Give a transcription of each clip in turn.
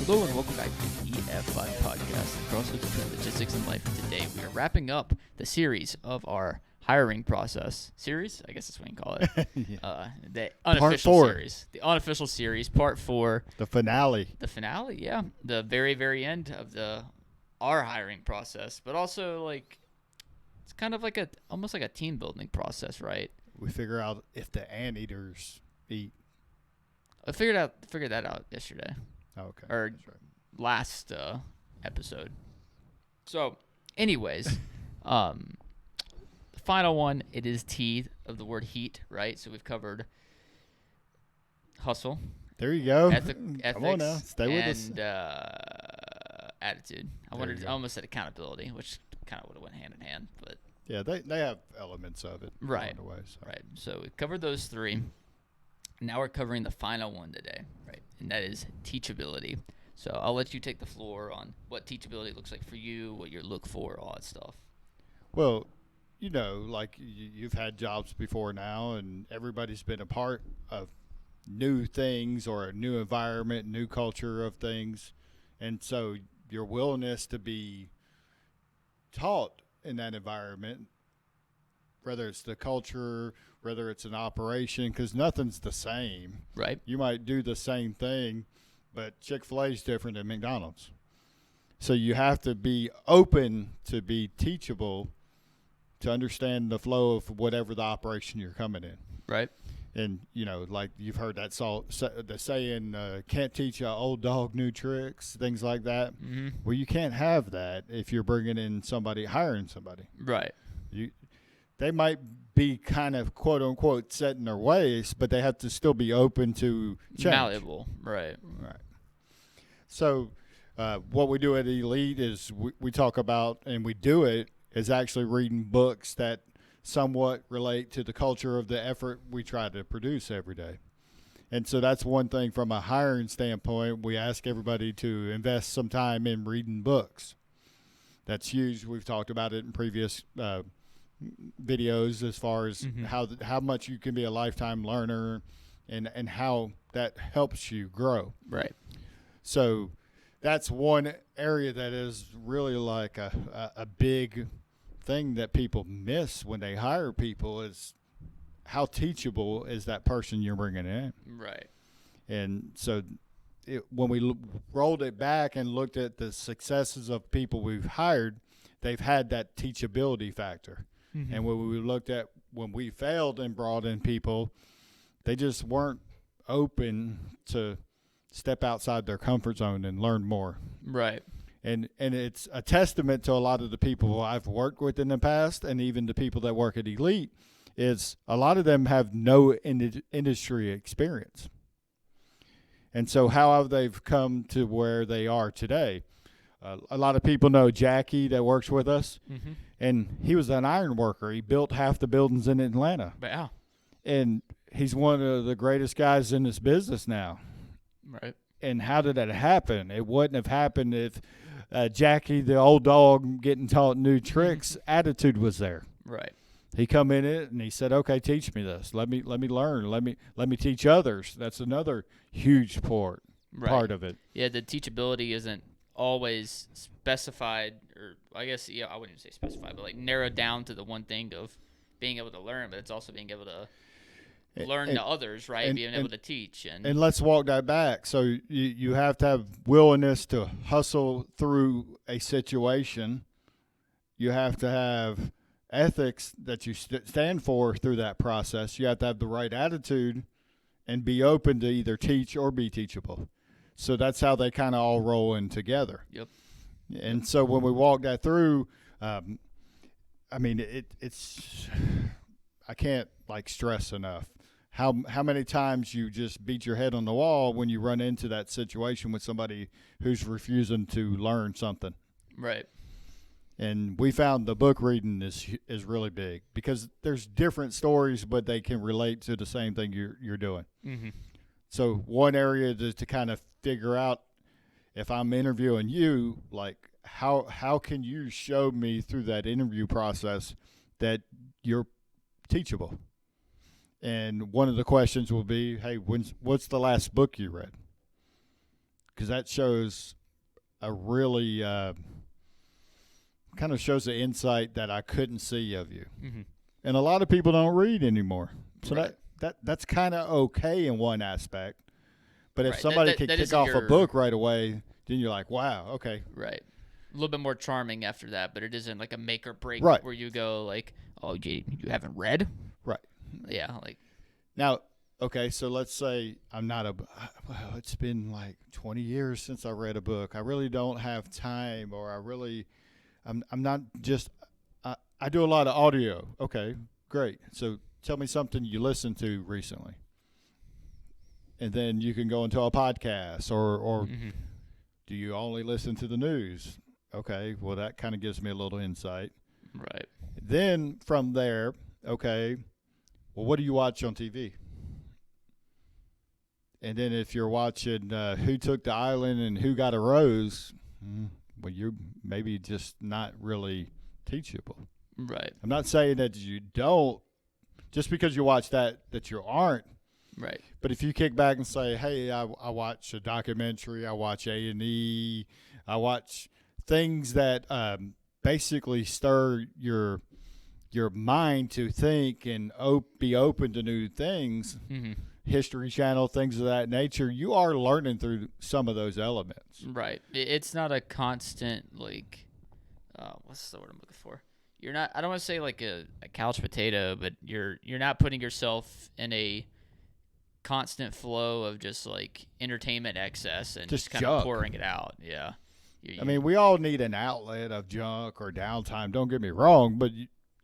Hello and welcome back to the EF5 podcast, the crossroads between logistics and life. Today we are wrapping up the series of our hiring process. Series? I guess that's what you can call it. Yeah. The unofficial Part 4. series. The unofficial series, part 4. The finale. The finale, yeah. The very, very end of our hiring process. But also, like, it's kind of like almost like a team building process, right? We figure out if the anteaters eat. I figured that out yesterday. Oh, okay. Or That's right. last episode. So, anyways, the final one, it is T of the word heat, right? So we've covered hustle, There you go. ethics, Come on now. Stay with us. and attitude. I you go. almost said accountability, which kind of would have went hand in hand, but Yeah, they have elements of it. Right. along the way, so. right. So we covered those 3. Now we're covering the final one today, right? And that is teachability. So I'll let you take the floor on what teachability looks like for you, what you look for, all that stuff. Well, you know, like you've had jobs before now, and everybody's been a part of new things or a new environment, new culture of things. And so your willingness to be taught in that environment, whether it's the culture, whether it's an operation, because nothing's the same. Right. You might do the same thing, but Chick-fil-A is different than McDonald's. So you have to be open to be teachable to understand the flow of whatever the operation you're coming in. Right. And, you know, like you've heard that the saying, can't teach an old dog new tricks, things like that. Mm-hmm. Well, you can't have that if you're bringing in somebody, hiring somebody. Right. They might be kind of quote unquote set in their ways, but they have to still be open to change. Malleable. Right. Right. So what we do at Elite is we talk about, and we do it, is actually reading books that somewhat relate to the culture of the effort we try to produce every day. And so that's one thing from a hiring standpoint. We ask everybody to invest some time in reading books. That's huge. We've talked about it in previous videos as far as how much you can be a lifetime learner and how that helps you grow. Right. So that's one area that is really like a big thing that people miss when they hire people is how teachable is that person you're bringing in. Right. And so when we rolled it back and looked at the successes of people we've hired, they've had that teachability factor. Mm-hmm. And when we looked at when we failed and brought in people, they just weren't open to step outside their comfort zone and learn more. Right. And it's a testament to a lot of the people I've worked with in the past, and even the people that work at Elite, is a lot of them have no industry experience. And so how have they come to where they are today? A lot of people know Jackie that works with us, and he was an iron worker. He built half the buildings in Atlanta. Wow. And he's one of the greatest guys in this business now. Right. And how did that happen? It wouldn't have happened if Jackie, the old dog getting taught new tricks, attitude was there. Right. He come in it and he said, "Okay, teach me this. Let me learn. Let me teach others." That's another huge part of it. Yeah, the teachability isn't always specified, or I guess I wouldn't say specified, but like narrowed down to the one thing of being able to learn, but it's also being able to learn to others, right? Being able to teach. And let's walk that back. So you have to have willingness to hustle through a situation. You have to have ethics that you stand for through that process. You have to have the right attitude and be open to either teach or be teachable. So that's how they kind of all roll in together. Yep. And so when we walk that through, I mean, it's I can't like stress enough how many times you just beat your head on the wall when you run into that situation with somebody who's refusing to learn something. Right. And we found the book reading is really big because there's different stories, but they can relate to the same thing you're doing. Mm-hmm. So one area is to kind of figure out, if I'm interviewing you, like how can you show me through that interview process that you're teachable? And one of the questions will be, hey, what's the last book you read? because that shows a really kind of shows the insight that I couldn't see of you. Mm-hmm. And a lot of people don't read anymore. So Right. that's kind of okay in one aspect. But if Right. somebody That could kick isn't off a your- book right away, then you're like, wow, okay. Right. A little bit more charming after that, but it isn't like a make or break Right. where you go like, oh, you haven't read? Right. Yeah, like Now, okay, so let's say I'm not well, it's been like 20 years since I read a book. I really don't have time, or I'm not just, I do a lot of audio. Okay, great. So tell me something you listened to recently. And then you can go into a podcast, or mm-hmm. do you only listen to the news? Okay, well, that kind of gives me a little insight. Right. Then from there, okay, well, what do you watch on TV? And then if you're watching Who Took the Island and Who Got a Rose, well, you're maybe just not really teachable. Right. I'm not saying that you don't, just because you watch that you aren't. Right. But if you kick back and say, hey, I watch a documentary, I watch A&E, I watch things that basically stir your mind to think and be open to new things, Mm-hmm. History Channel, things of that nature, you are learning through some of those elements. Right. It's not a constant like, what's the word I'm looking for? You're not. I don't want to say like a couch potato, but you're not putting yourself in a constant flow of just like entertainment excess and Just kind junk. of pouring it out. Yeah. I mean, we all need an outlet of junk or downtime. Don't get me wrong, but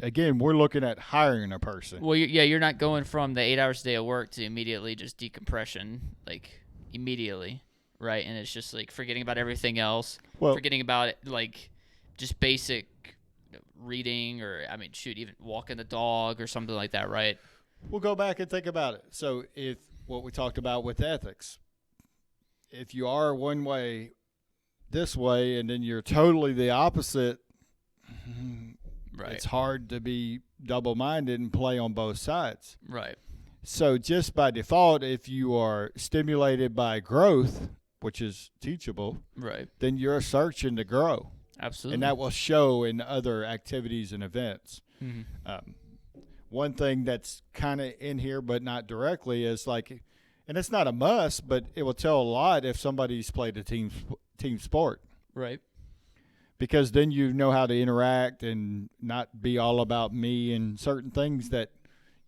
again, we're looking at hiring a person. Well, you're not going from the 8 hours a day of work to immediately just decompression, like immediately, right? And it's just like forgetting about everything else, Well, forgetting about like just basic reading, or I mean, shoot, even walking the dog or something like that, right? we'll go back and think about it. So if what we talked about with ethics, if you are one way, this way, and then you're totally the opposite, Right. it's hard to be double-minded and play on both sides. Right. So just by default, if you are stimulated by growth, which is teachable, Right. then you're searching to grow. Absolutely. And that will show in other activities and events. Mm-hmm. One thing that's kind of in here but not directly is like, and it's not a must, but it will tell a lot if somebody's played a team sport. Right. Because then you know how to interact and not be all about me and certain things that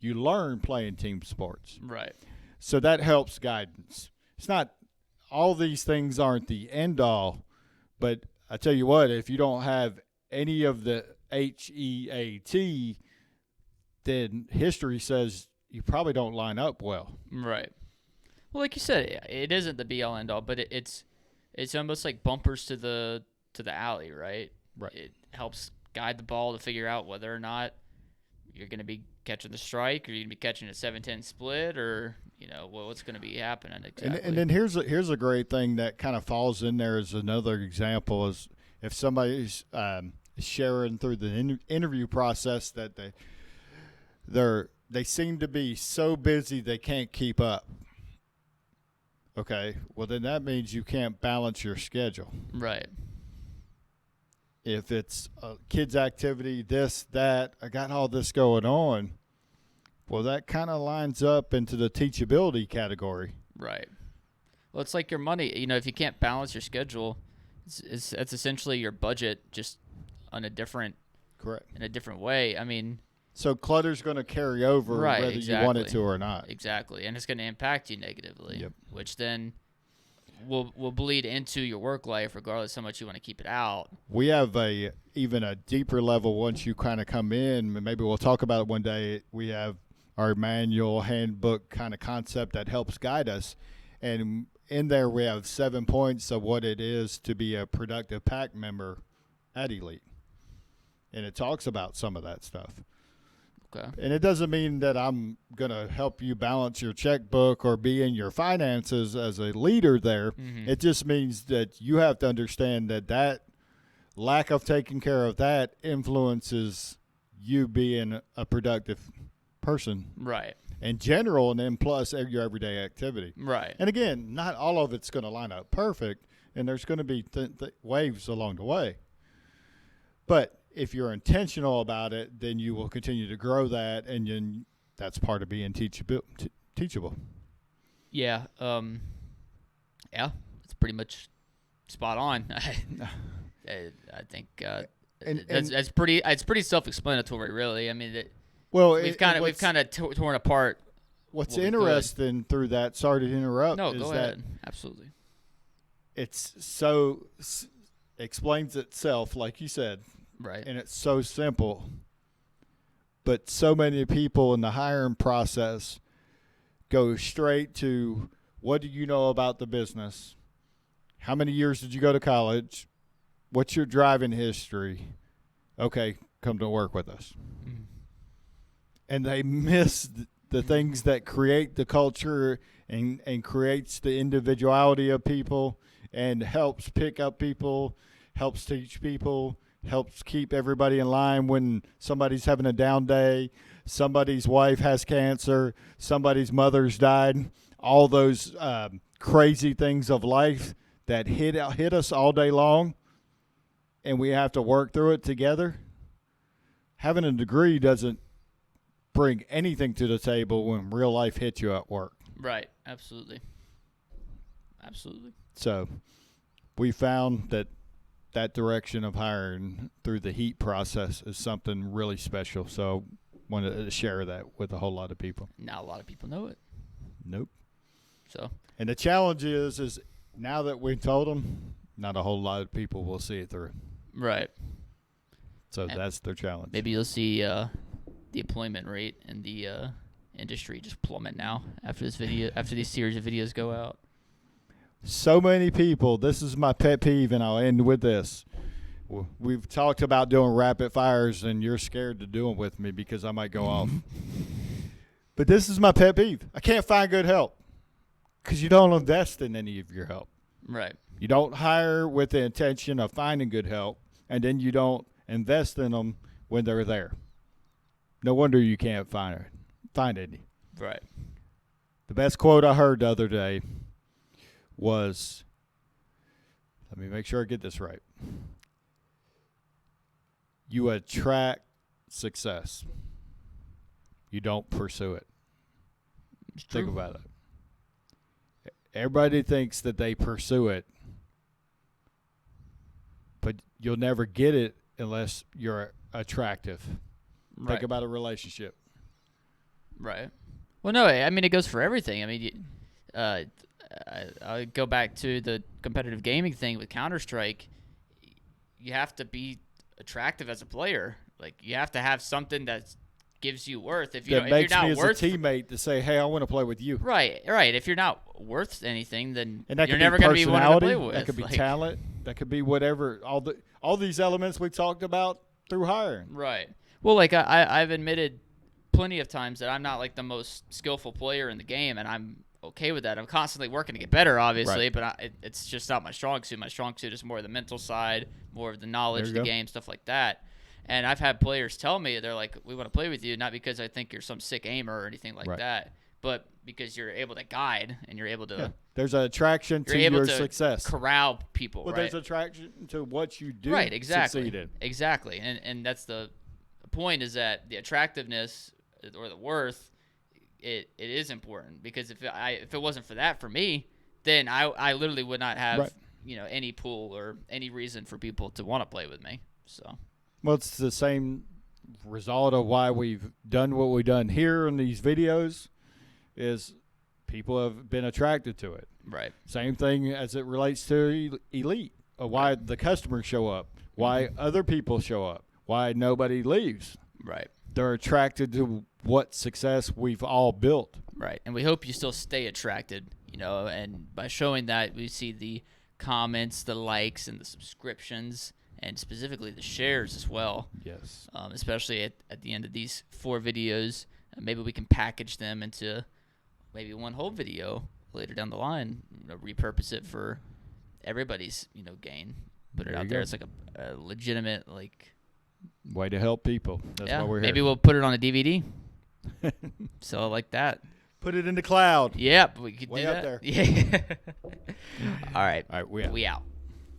you learn playing team sports. Right. So that helps guidance. It's not, all these things aren't the end all, but I tell you what, if you don't have any of the HEAT, then history says you probably don't line up well. Right. Well, like you said, it isn't the be all end all, but it's almost like bumpers to the alley, right? Right. It helps guide the ball to figure out whether or not you're going to be catching the strike, or you're going to be catching a 7-10 split, or what's going to be happening exactly. And then here's a great thing that kind of falls in there as another example is if somebody's sharing through the interview process that they seem to be so busy they can't keep up. Okay, well then that means you can't balance your schedule. Right. If it's a kids' activity, this, that, I got all this going on, well, that kind of lines up into the teachability category. Right. Well, it's like your money. If you can't balance your schedule, it's essentially your budget just on a different way. I mean, so clutter's going to carry over right, whether exactly. you want it to or not. Exactly, and it's going to impact you negatively. Yep. Which then will bleed into your work life, regardless how much you want to keep it out. We have even a deeper level once you kind of come in. Maybe we'll talk about it one day. We have our manual handbook kind of concept that helps guide us, and in there we have 7 points of what it is to be a productive pack member at Elite, and it talks about some of that stuff. Okay. And it doesn't mean that I'm going to help you balance your checkbook or be in your finances as a leader there. Mm-hmm. It just means that you have to understand that lack of taking care of that influences you being a productive person Right. in general, and then plus your everyday activity. Right. And again, not all of it's going to line up perfect, and there's going to be waves along the way. But if you're intentional about it, then you will continue to grow that, and then that's part of being teachable. Yeah. Yeah. It's pretty much spot on. I think that's pretty. It's pretty self-explanatory, really. I mean, we've kind of torn apart. What's interesting through that? Sorry to interrupt. No, is go that ahead. Absolutely. It's so explains itself, like you said. Right. And it's so simple. But so many people in the hiring process go straight to, what do you know about the business? How many years did you go to college? What's your driving history? Okay, come to work with us. Mm-hmm. And they miss the things that create the culture and creates the individuality of people and helps pick up people, helps teach people, helps keep everybody in line when somebody's having a down day, somebody's wife has cancer, somebody's mother's died, all those crazy things of life that hit us all day long, and we have to work through it together. Having a degree doesn't bring anything to the table when real life hits you at work. Right. Absolutely. Absolutely. So we found that direction of hiring through the HEAT process is something really special. So wanted to share that with a whole lot of people. Not a lot of people know it. Nope. So. And the challenge is now that we told them, not a whole lot of people will see it through. Right. So and that's their challenge. Maybe you'll see the employment rate in the industry just plummet now after this video, after these series of videos go out. So many people, this is my pet peeve, and I'll end with this. We've talked about doing rapid fires, and you're scared to do them with me because I might go off. But this is my pet peeve. I can't find good help because you don't invest in any of your help. Right. You don't hire with the intention of finding good help, and then you don't invest in them when they're there. No wonder you can't find any. Right. The best quote I heard the other day was, let me make sure I get this right. You attract success. You don't pursue it. Think about it. Everybody thinks that they pursue it, but you'll never get it unless you're attractive. Right. Think about a relationship. Right. Well, no, I mean, it goes for everything. I mean, I go back to the competitive gaming thing with Counter-Strike. You have to be attractive as a player. Like, you have to have something that gives you worth. If you that if makes you're not me as worth a teammate to say, hey, I want to play with you. Right. If you're not worth anything, then and that you're could never be going to be one to play personality, with. that could be talent, that could be whatever. All these elements we talked about through hiring. Right. Well, like I've admitted plenty of times that I'm not like the most skillful player in the game, and I'm okay with that. I'm constantly working to get better, obviously, right. but it's just not my strong suit. My strong suit is more of the mental side, more of the knowledge of the game, stuff like that. And I've had players tell me, they're like, we want to play with you, not because I think you're some sick aimer or anything like that, but because you're able to guide and you're able to. Yeah. There's an attraction to your success. Corral people, well, right? There's attraction to what you do. Right, exactly. Succeed in. Exactly. And that's the point, is that the attractiveness or the worth, it is important, because if it wasn't for that for me, then I literally would not have any pool or any reason for people to want to play with me. So. Well, it's the same result of why we've done what we've done here in these videos, is people have been attracted to it. Right. Same thing as it relates to Elite, why the customers show up, why other people show up, why nobody leaves. Right. They're attracted to what success we've all built. Right. And we hope you still stay attracted, and by showing that, we see the comments, the likes, and the subscriptions, and specifically the shares as well. Yes. Especially at the end of these 4 videos. Maybe we can package them into maybe one whole video later down the line, repurpose it for everybody's, gain. Put it out there. It's like a legitimate, way to help people. That's why we're here. Maybe we'll put it on a DVD. So like that. Put it in the cloud. Yep, we could Way do up that. there. Yeah. All right. All right, We out.